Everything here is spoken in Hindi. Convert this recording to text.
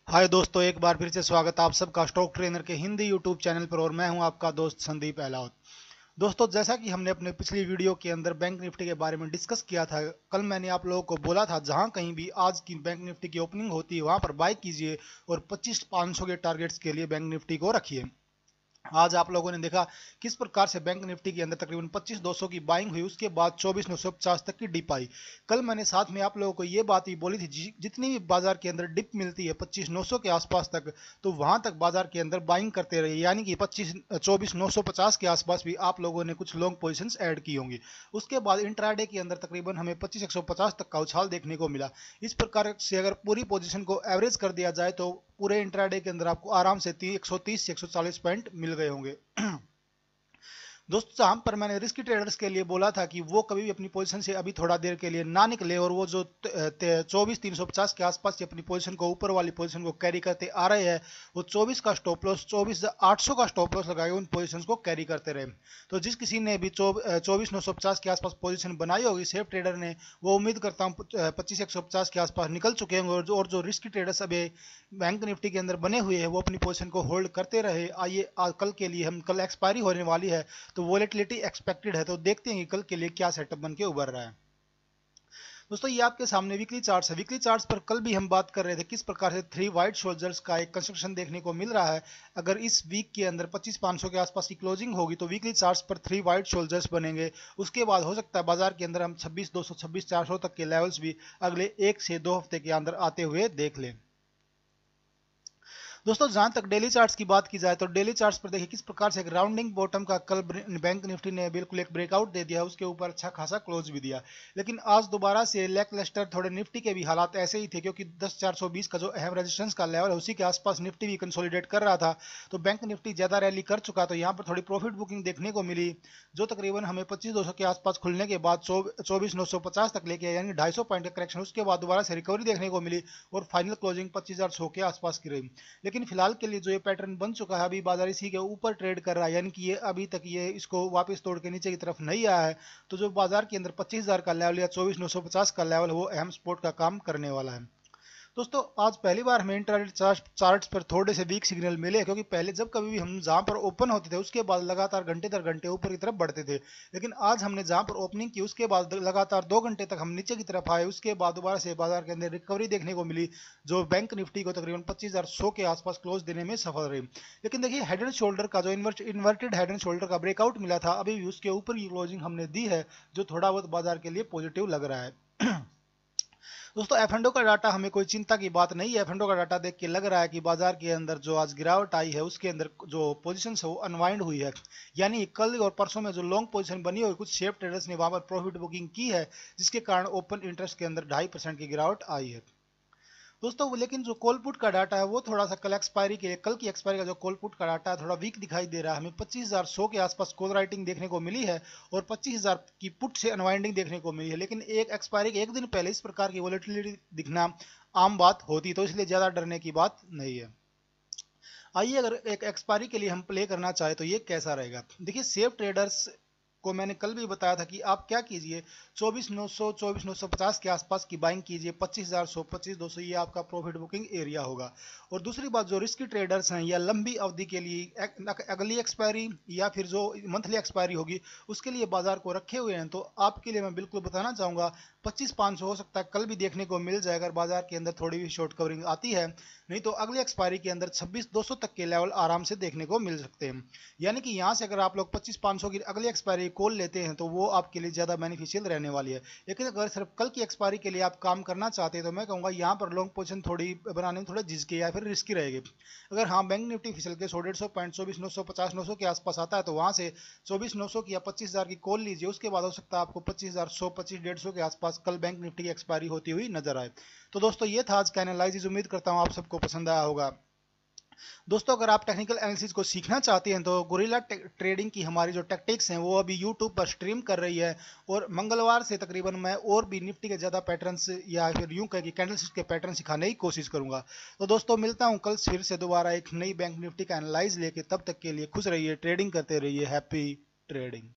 हाय दोस्तों, एक बार फिर से स्वागत आप सबका स्टॉक ट्रेनर के हिंदी यूट्यूब चैनल पर। और मैं हूं आपका दोस्त संदीप अहलावत। दोस्तों, जैसा कि हमने अपने पिछली वीडियो के अंदर बैंक निफ्टी के बारे में डिस्कस किया था, कल मैंने आप लोगों को बोला था जहां कहीं भी आज की बैंक निफ्टी की ओपनिंग होती है वहां पर बाय कीजिए और 25,500 के टारगेट्स के लिए बैंक निफ्टी को रखिए। आज आप लोगों ने देखा किस प्रकार से बैंक निफ्टी के अंदर तकरीबन 25,200 की बाइंग हुई, उसके बाद 24,950 तक की डिप आई। कल मैंने साथ में आप लोगों को ये बात ही बोली थी, जितनी भी बाजार के अंदर डिप मिलती है 25,900 के आसपास तक, तो वहां तक बाजार के अंदर बाइंग करते रहिए, यानी कि 24,950 के आसपास भी आप लोगों ने कुछ लॉन्ग पोजीशंस ऐड की होंगी। उसके बाद इंट्राडे के अंदर तकरीबन हमें 25,150 तक का उछाल देखने को मिला। इस प्रकार से अगर पूरी पोजीशन को एवरेज कर दिया जाए तो पूरे इंट्राडे के अंदर आपको आराम से 130 से 140 पॉइंट मिल गए होंगे। दोस्तों, जहां पर मैंने रिस्की ट्रेडर्स के लिए बोला था कि वो कभी भी अपनी पोजीशन से अभी थोड़ा देर के लिए ना निकले और वो जो 24,350 के आसपास अपनी पोजीशन को, ऊपर वाली पोजीशन को कैरी करते आ रहे हैं, वो 24 का स्टॉप लॉस, 24,800 का स्टॉप लॉस लगाए उन पोजीशन को कैरी करते रहे। तो जिस किसी ने भी 24,950 के आसपास पोजीशन बनाई होगी सेफ ट्रेडर ने, वो उम्मीद करता हूँ 25,150 के आसपास निकल चुके होंगे। और जो रिस्की ट्रेडर्स अभी बैंक निफ्टी के अंदर बने हुए हैं वो अपनी पोजीशन को होल्ड करते रहे। आइए कल के लिए, हम कल एक्सपायरी होने वाली है तो वोलेटिलिटी एक्सपेक्टेड है, तो देखते हैं कि कल के लिए क्या सेटअप बन के उभर रहा है। दोस्तों, ये आपके सामने वीकली चार्ट्स है। वीकली चार्ट्स पर कल भी हम बात कर रहे थे किस प्रकार से 3 वाइट शोल्जर्स का एक कंस्ट्रक्शन देखने को मिल रहा है। अगर इस वीक के अंदर 25,500 के आसपास की क्लोजिंग होगी तो वीकली चार्ट्स पर 3 वाइट शोल्जर्स बनेंगे। उसके बाद हो सकता है बाजार के अंदर हम 26,200 26,400 तक के लेवल्स भी अगले 1 से 2 हफ्ते के अंदर आते हुए देख लें। दोस्तों, जहां तक डेली चार्ट्स की बात की जाए तो डेली चार्ट्स पर देखिए किस प्रकार से एक राउंडिंग बॉटम का कल बैंक निफ्टी ने बिल्कुल एक ब्रेकआउट दे दिया, उसके ऊपर अच्छा खासा क्लोज भी दिया। लेकिन आज दोबारा से लैकलस्टर थोड़े निफ्टी के भी हालात ऐसे ही थे, क्योंकि 10,420 का जो अहम रेजिस्टेंस का लेवल है उसी के आसपास निफ्टी भी कंसोलिडेट कर रहा था। तो बैंक निफ्टी ज्यादा रैली कर चुका, तो यहाँ पर थोड़ी प्रॉफिट बुकिंग देखने को मिली, जो तकरीबन हमें 25,200 के आसपास खुलने के बाद 24,950 तक लेके, यानी 250 पॉइंट का करेक्शन, उसके बाद दोबारा से रिकवरी देखने को मिली और फाइनल क्लोजिंग 25,100 के आसपास की रही। लेकिन फिलहाल के लिए जो ये पैटर्न बन चुका है, अभी बाजार इसी के ऊपर ट्रेड कर रहा है, यानी कि ये अभी तक ये इसको वापस तोड़ के नीचे की तरफ नहीं आया है। तो जो बाजार के अंदर 25,000 का लेवल या 24,950 का लेवल है वो अहम सपोर्ट का काम करने वाला है। दोस्तों, आज पहली बार हमें इंटरनेट चार्ट्स पर थोड़े से वीक सिग्नल मिले, क्योंकि पहले जब कभी भी हम जहां पर ओपन होते थे उसके बाद लगातार घंटे दर घंटे ऊपर की तरफ बढ़ते थे। लेकिन आज हमने जहां पर ओपनिंग की उसके बाद लगातार 2 घंटे तक हम नीचे की तरफ आए, उसके बाद दोबारा से बाजार के अंदर रिकवरी देखने को मिली, जो बैंक निफ्टी को तकरीबन 25,100 के आसपास क्लोज देने में सफल रही। लेकिन देखिए, हेड एंड शोल्डर का जो इन्वर्टेड हेड एंड शोल्डर का ब्रेकआउट मिला था, अभी भी उसके ऊपर की क्लोजिंग हमने दी है, जो थोड़ा बहुत बाजार के लिए पॉजिटिव लग रहा है। दोस्तों, एफ का डाटा हमें कोई चिंता की बात नहीं है। एफ का डाटा देख के लग रहा है कि बाजार के अंदर जो आज गिरावट आई है उसके अंदर जो पोजीशन है वो अनवाइंड हुई है, यानी कल और परसों में जो लॉन्ग पोजीशन बनी हुई, कुछ शेप ट्रेडर्स ने वहां पर प्रॉफिट बुकिंग की है, जिसके कारण ओपन इंटरेस्ट के अंदर 2.5% की गिरावट आई है। दोस्तों, लेकिन जो कॉल पुट का डाटा है वो थोड़ा सा कल की एक्सपायरी का जो कॉल पुट का डाटा है थोड़ा वीक दिखाई दे रहा है। हमें 25,100 के आसपास कॉल राइटिंग देखने को मिली है और 25,000 की पुट से अनवाइंडिंग देखने को मिली है। लेकिन एक एक्सपायरी के एक दिन पहले इस प्रकार की वोलेटिलिटी दिखना आम बात होती, तो इसलिए ज्यादा डरने की बात नहीं है। आइए, अगर एक एक्सपायरी के लिए हम प्ले करना चाहे तो ये कैसा रहेगा। देखिए, सेफ ट्रेडर्स को मैंने कल भी बताया था कि आप क्या कीजिए, 24,900 24,950 के आसपास की बाइंग कीजिए, 25,100 25,200 ये आपका प्रॉफिट बुकिंग एरिया होगा। और दूसरी बात, जो रिस्की ट्रेडर्स हैं या लंबी अवधि के लिए अगली एक्सपायरी या फिर जो मंथली एक्सपायरी होगी उसके लिए बाजार को रखे हुए हैं, तो आपके लिए मैं बिल्कुल बताना चाहूंगा 25,500 हो सकता है कल भी देखने को मिल जाए अगर बाजार के अंदर थोड़ी भी शॉर्ट कवरिंग आती है। नहीं तो अगली एक्सपायरी के अंदर 26,200 तक के लेवल आराम से देखने को मिल सकते हैं। यानी कि यहाँ से अगर आप लोग 25,500 की अगली एक्सपायरी कॉल लेते हैं तो वो आपके लिए ज़्यादा बेनिफिशियल रहने वाली है। लेकिन अगर सिर्फ कल की एक्सपायरी के लिए आप काम करना चाहते हैं तो मैं कहूँगा यहाँ पर लॉन्ग पोजीशन थोड़ी बनाने में थोड़ा झिझके या फिर रिस्की रहेगी। अगर हाँ, बैंक निफ्टी फिसल के 100-150 पॉइंट 24,900 50,900 के आसपास आता है तो वहाँ से 24,900 की या 25,000 की कॉल लीजिए, उसके बाद हो सकता है आपको 25,100 25,150 के आसपास कल बैंक निफ्टी की एक्सपायरी होती हुई नजर आए। तो दोस्तों, ये था आज का एनालिसिस, उम्मीद करता हूँ आप सबको पसंद आया होगा। दोस्तों, अगर आप टेक्निकल एनालिसिस को सीखना चाहते हैं तो गोरिल्ला ट्रेडिंग की हमारी जो टेक्टिक्स हैं वो अभी यूट्यूब पर स्ट्रीम कर रही है, और मंगलवार से तकरीबन मैं और भी निफ्टी के ज़्यादा पैटर्न्स या फिर यूं कह कि कैंडलस्टिक के पैटर्न सिखाने की कोशिश करूंगा। तो दोस्तों, मिलता हूं कल फिर से दोबारा एक नई बैंक निफ्टी का एनालाइज लेके। तब तक के लिए खुश रहिए, ट्रेडिंग करते रहिए। Happy trading.